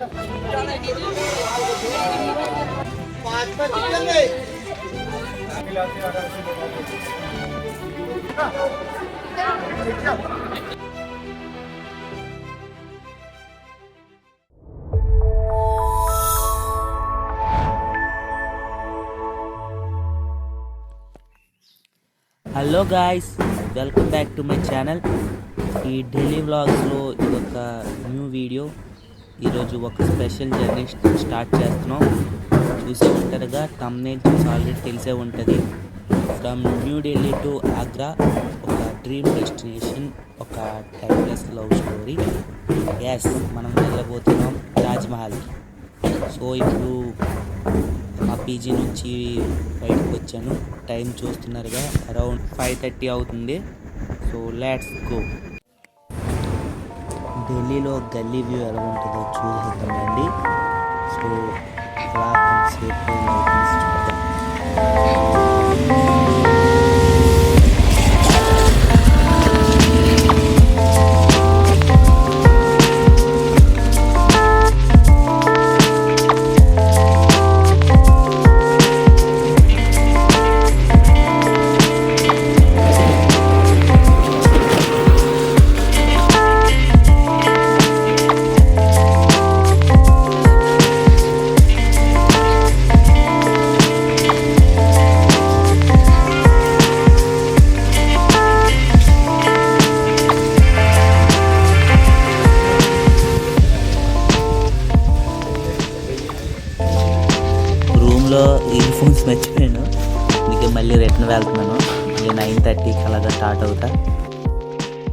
Hello guys, welcome back to my channel. ఈ daily వ్లాగ్స్లో ఇదొక new video. ఈరోజు ఒక స్పెషల్ జర్నీ స్టార్ట్ చేస్తున్నాం. చూసే ఉంటారుగా, థంబ్నెయిల్ చూసి ఆల్రెడీ తెలిసే ఉంటుంది. From new Delhi to Agra, ఒక డ్రీమ్ డెస్టినేషన్, ఒక టైమ్లెస్ లవ్ స్టోరీ. ఎస్, మనం వెళ్ళబోతున్నాం తాజ్మహల్కి. సో ఇప్పుడు మా పీజీ నుంచి బయటకు వచ్చాను. టైం చూస్తున్నారుగా, అరౌండ్ 5:30 అవుతుంది. So let's go. ఢిల్లీలో గల్లీ వ్యూ ఎలా ఉంటుందో చూసేద్దామండి. సో కొంతసేపు లైటింగ్స్ చూద్దాం. ఇయర్ ఫోన్స్ మర్చిపోయాను, అందుకే మళ్ళీ రిటర్న్ వెళ్తున్నాను. మళ్ళీ 9:30కి అలాగా స్టార్ట్ అవుతా.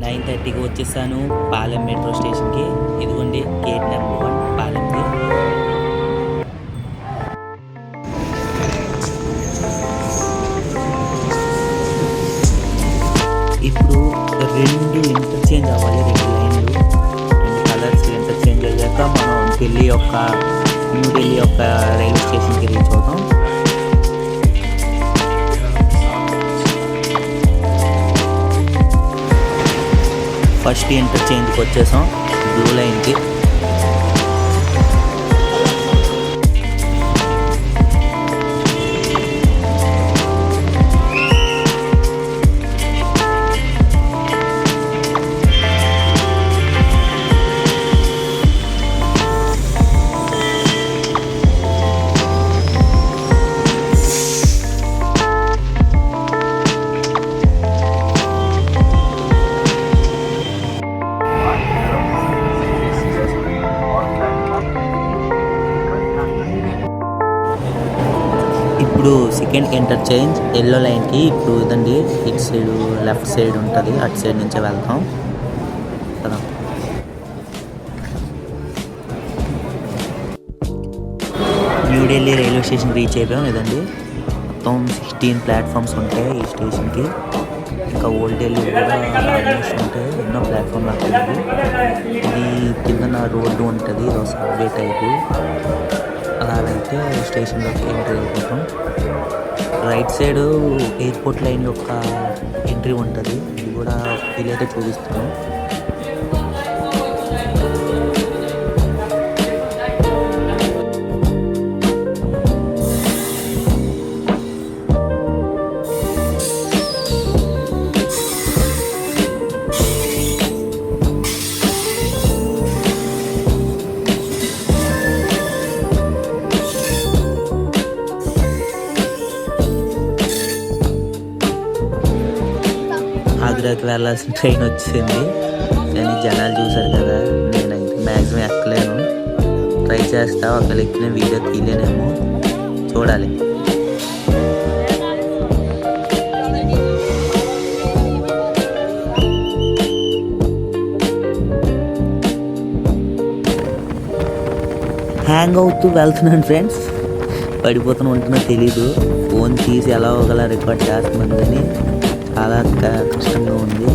9:30కి వచ్చేసాను పాలెం మెట్రో స్టేషన్కి. ఇదిగోండి గేట్ నెంబర్ 1 పాలెంది. ఇప్పుడు 2 ఇంటర్చేంజ్ అవ్వాలి, 2 లైన్లు, 2 కలర్స్ ఇంటర్చేంజ్ అయ్యాక మనం న్యూ ఢిల్లీ యొక్క రైల్వే స్టేషన్కి రీచ్ అవుతాం. ఫస్ట్ ఇంటర్చేంజ్కి వచ్చేసాం, బ్లూ లైన్కి. ఇప్పుడు సెకండ్ ఇంటర్చేంజ్ ఎల్లో లైన్కి. ఇప్పుడు ఇదండి, ఇటు సైడ్ లెఫ్ట్ సైడ్ ఉంటుంది, అటు సైడ్ నుంచే వెళ్తాం కదా. New Delhi railway station reach అయిపోయాం. ఇదండి, మొత్తం 16 ప్లాట్ఫామ్స్ ఉంటాయి ఈ స్టేషన్కి. ఇంకా ఓల్డ్ ఢిల్లీ కూడా ఆల్మోస్ట్ ఉంటాయి, ఎన్నో ప్లాట్ఫామ్ నాకు. ఇది కిందన రోడ్డు ఉంటుంది, ఇది సబ్వే టైపు. అలాగైతే స్టేషన్లోకి ఎంట్రీ అయిపోతాం. రైట్ సైడ్ ఎయిర్పోర్ట్ లైన్ యొక్క ఎంట్రీ ఉంటుంది, ఇది కూడా వీలైతే చూపిస్తాను. ఆగ్రాకి వెళ్ళాల్సిన ట్రైన్ వచ్చింది, కానీ జనాలు చూసారు కదా, నేనైతే మ్యాక్సిమం ఎక్కలేను. ట్రై చేస్తా, ఒకవేళ ఎక్కిన వీడియో తీయలేనేమో, చూడాలి. హ్యాంగ్ అవుతూ వెళ్తున్నాను ఫ్రెండ్స్, పడిపోతూ ఉంటున్నా తెలీదు. ఫోన్ తీసి ఎలా ఒకలా రికార్డ్ చేస్తున్నాను, కానీ చాలా కష్టంగా ఉంది.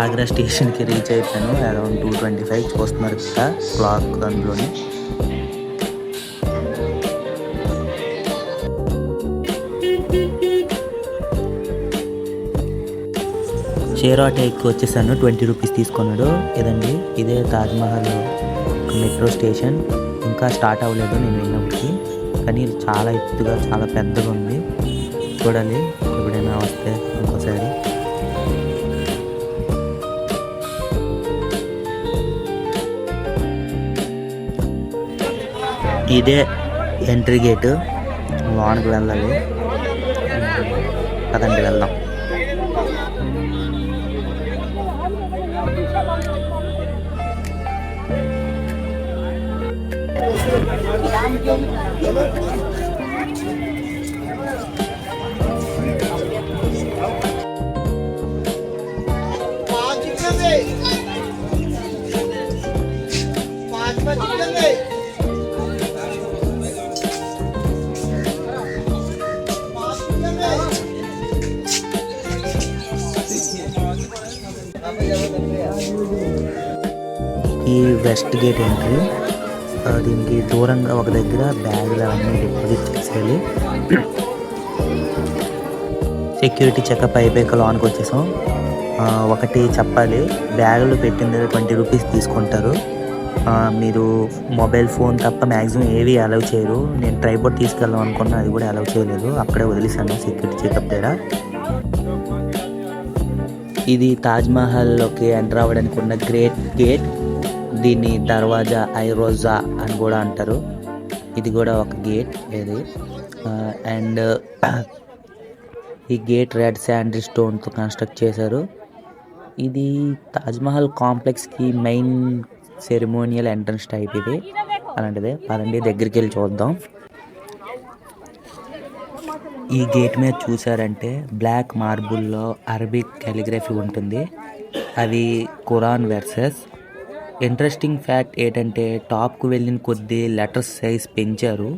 ఆగ్రా స్టేషన్కి రీచ్ అయిపోయాను, అరౌండ్ 2:25 చూస్తున్నారు కదా క్లాక్ అందులోని. షేర్ ఆటోకి వచ్చేసాను. 20 రూపీస్ తీసుకున్నాడు. ఇదండి, ఇదే తాజ్మహల్ మెట్రో స్టేషన్. ఇంకా స్టార్ట్ అవ్వలేదు నేను వెళ్ళినప్పటికి, కానీ ఇది చాలా ఎత్తుగా చాలా పెద్దగా ఉంది. చూడాలి ఎప్పుడైనా వస్తే ఇంకోసారి. ఇదే ఎంట్రీ గేటు, లోనికి వెళ్ళాలి. అదండి, వెళ్దాం. ఈ వెస్ట్ గేట్ ఎంట్రీ. దీనికి దూరంగా ఒక దగ్గర బ్యాగులు అవన్నీ డిపాజిట్ చేసేయాలి. సెక్యూరిటీ చెకప్ అయిపోయాక లోనికి వచ్చేసాం. ఒకటి చెప్పాలి, బ్యాగులు పెట్టిన దగ్గర 20 రూపీస్ తీసుకుంటారు. మీరు మొబైల్ ఫోన్ తప్ప మ్యాక్సిమం ఏవి అలౌ చేయరు. నేను ట్రైపాడ్ తీసుకెళ్దాం అనుకున్నా, అది కూడా అలౌ చేయలేదు. అక్కడే వదిలేసాను సెక్యూరిటీ చెకప్ దగ్గర. ఇది తాజ్మహల్లోకి ఎంటర్ అవ్వడానికి ఉన్న గ్రేట్ గేట్. దీన్ని దర్వాజా ఐ రోజా అని కూడా అంటారు. ఇది కూడా ఒక గేట్ ఇది. అండ్ ఈ గేట్ రెడ్ శాండీ స్టోన్తో కన్స్ట్రక్ట్ చేశారు. ఇది తాజ్మహల్ కాంప్లెక్స్కి మెయిన్ సెరిమోనియల్ ఎంట్రన్స్ టైప్ ఇది. అలాంటిదే. పదండి దగ్గరికి వెళ్ళి చూద్దాం. ఈ గేట్ మీద చూసారంటే బ్లాక్ మార్బుల్లో అరబిక్ కాలిగ్రఫీ ఉంటుంది. అది ఖురాన్ వెర్సెస్. ఇంట్రెస్టింగ్ ఫ్యాక్ట్ ఏంటంటే టాప్కు వెళ్ళిన కొద్దీ లెటర్స్ సైజ్ పెంచారు.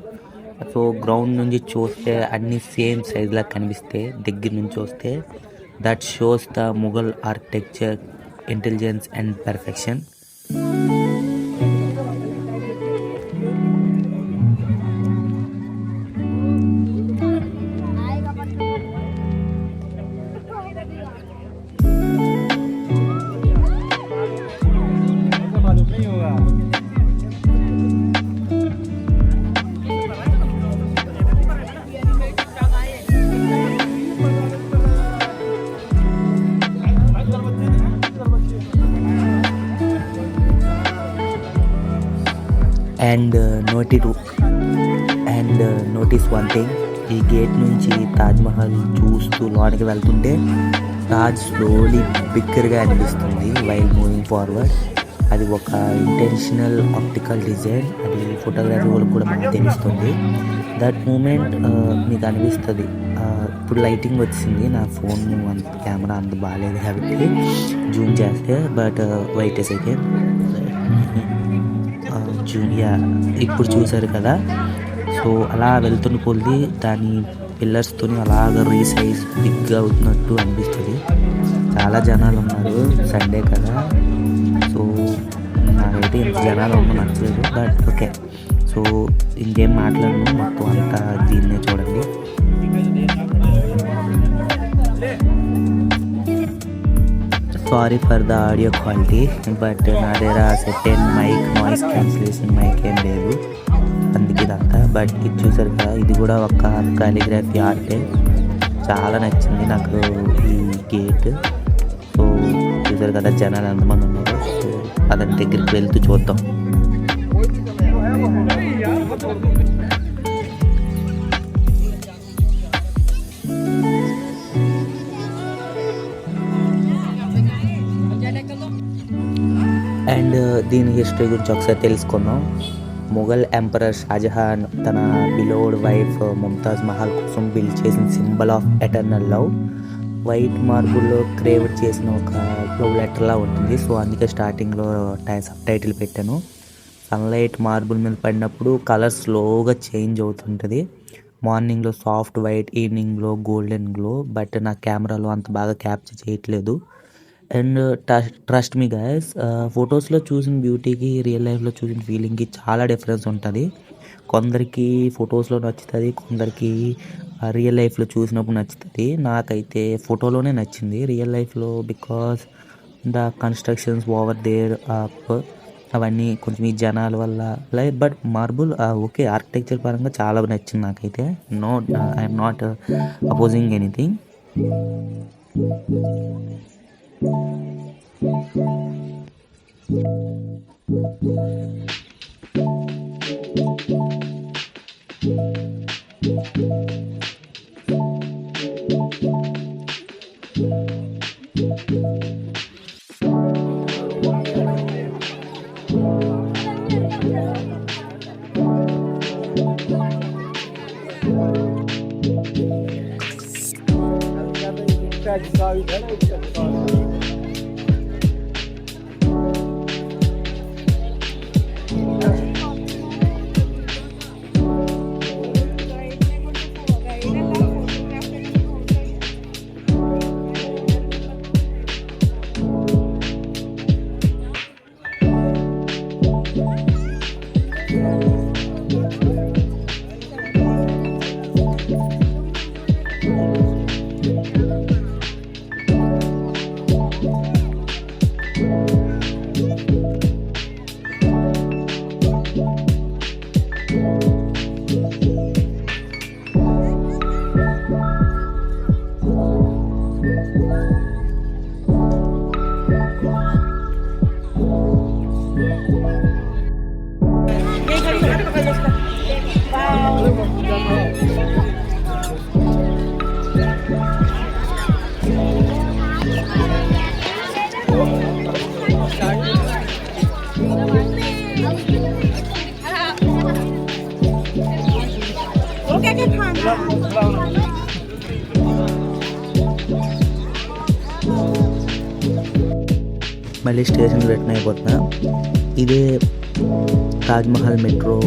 సో గ్రౌండ్ నుంచి చూస్తే అన్ని సేమ్ సైజ్లా కనిపిస్తే, దగ్గర నుంచి చూస్తే that shows the Mughal architecture intelligence and perfection. And notice one thing, ఈ గేట్ నుంచి తాజ్మహల్ చూస్తూ లోనికి వెళ్తుంటే తాజ్ స్లోలీ బిగ్గరగా అనిపిస్తుంది వైల్ మూవింగ్ ఫార్వర్డ్. అది ఒక ఇంటెన్షనల్ ఆప్టికల్ డిజైన్. అది ఫోటోగ్రఫీ వాళ్ళకి కూడా మనకు తెలుస్తుంది. దట్ మూమెంట్ మీకు అనిపిస్తుంది. ఇప్పుడు లైటింగ్ వచ్చింది, నా ఫోన్ అంత కెమెరా అంత బాగాలేదు కాబట్టి జూమ్ చేస్తే, బట్ వెయిట్ ఏ సెకండ్. జూనియా ఇప్పుడు చూసారు కదా. సో అలా వెళ్తున్న కొద్ది దాని పిల్లర్స్తో అలాగ రీసైజ్ బిగ్గా అవుతున్నట్టు అనిపిస్తుంది. చాలా జనాలు ఉన్నారు, సండే కదా. సో నాకైతే ఇంత జనాలు ఉన్న నచ్చలేదు, బట్ ఓకే. సో ఇంకేం మాట్లాడను, మొత్తం అంతా దీన్నే చూడండి. Sorry for the audio quality, but నా దగ్గర second mic noise cancellation mic ఏం లేదు, అందుకే ఇదంతా. బట్ ఇది చూసారు కదా, ఇది కూడా ఒక కాలిగ్రఫీ ఆర్టే. చాలా నచ్చింది నాకు ఈ గేట్. సో చూసారు కదా జనాలు ఎంతమంది ఉన్నారు. సో అతని దగ్గరికి వెళ్తూ చూద్దాం. అండ్ దీని హిస్టరీ గురించి ఒకసారి తెలుసుకుందాం. ముఘల్ ఎంపరర్ షాజహాన్ తన బిలోవ్డ్ వైఫ్ ముంతాజ్ మహల్ కోసం బిల్డ్ చేసిన symbol of eternal love. White మార్బుల్లో క్రేవిట్ చేసిన ఒక లవ్ లెటర్లా ఉంటుంది. సో అందుకే స్టార్టింగ్లో సబ్ టైటిల్ పెట్టాను. సన్లైట్ మార్బుల్ మీద పడినప్పుడు కలర్ స్లోగా చేంజ్ అవుతుంటుంది. మార్నింగ్లో సాఫ్ట్ వైట్, ఈవినింగ్లో గోల్డెన్ గ్లో. బట్ నా కెమెరాలో అంత బాగా క్యాప్చర్ చేయట్లేదు. అండ్ ట్రస్ట్ మీ గైస్, ఫొటోస్లో చూసిన బ్యూటీకి రియల్ లైఫ్లో చూసిన ఫీలింగ్కి చాలా డిఫరెన్స్ ఉంటుంది. కొందరికి ఫొటోస్లో నచ్చుతుంది, కొందరికి రియల్ లైఫ్లో చూసినప్పుడు నచ్చుతుంది. నాకైతే ఫోటోలోనే నచ్చింది రియల్ లైఫ్లో, because the constructions over there up అవన్నీ కొంచెం ఈ జనాల వల్ల like. But marble okay, architecture పరంగా చాలా నచ్చింది నాకైతే. No, I'm not opposing anything. మళ్ళీ స్టేషన్ రిటర్న్ అయిపోతున్నా. ఇదే తాజ్మహల్ మెట్రో.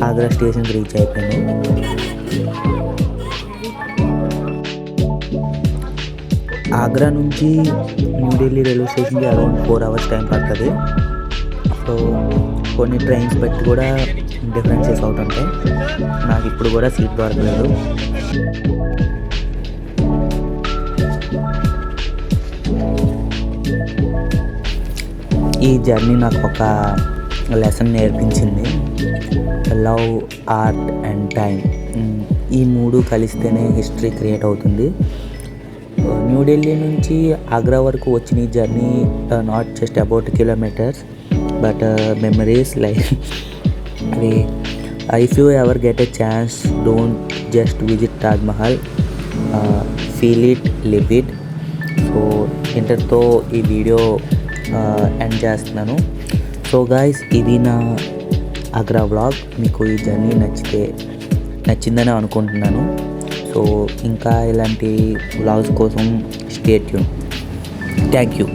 ఆగ్రా స్టేషన్కి రీచ్ అయిపోయాను. ఆగ్రా నుంచి న్యూఢిల్లీ రైల్వే స్టేషన్కి అరౌండ్ 4 hours టైం పడుతుంది. సో కొన్ని ట్రైన్స్ బట్టి కూడా డిఫరెన్సెస్ అవుతుంటాయి. నాకు ఇప్పుడు కూడా సీట్ దొరకలేదు. ఈ జర్నీ నాకు ఒక లెసన్ నేర్పించింది. లవ్, ఆర్ట్ అండ్ టైం, ఈ మూడు కలిస్తేనే హిస్టరీ క్రియేట్ అవుతుంది. న్యూఢిల్లీ నుంచి ఆగ్రా వరకు వచ్చిన ఈ journey not just about kilometres but memories. Like అది if you ever get a chance, don't just visit Taj Mahal, feel it, live it. So ఇంతటితో ఈ వీడియో ఎండ్ చేస్తున్నాను. సో గైస్, ఇది నా ఆగ్రా వ్లాగ్. మీకు ఈ జర్నీ నచ్చిందని అనుకుంటున్నాను. సో ఇంకా ఇలాంటి వ్లాగ్స్ కోసం స్టే ట్యూన్. Thank you.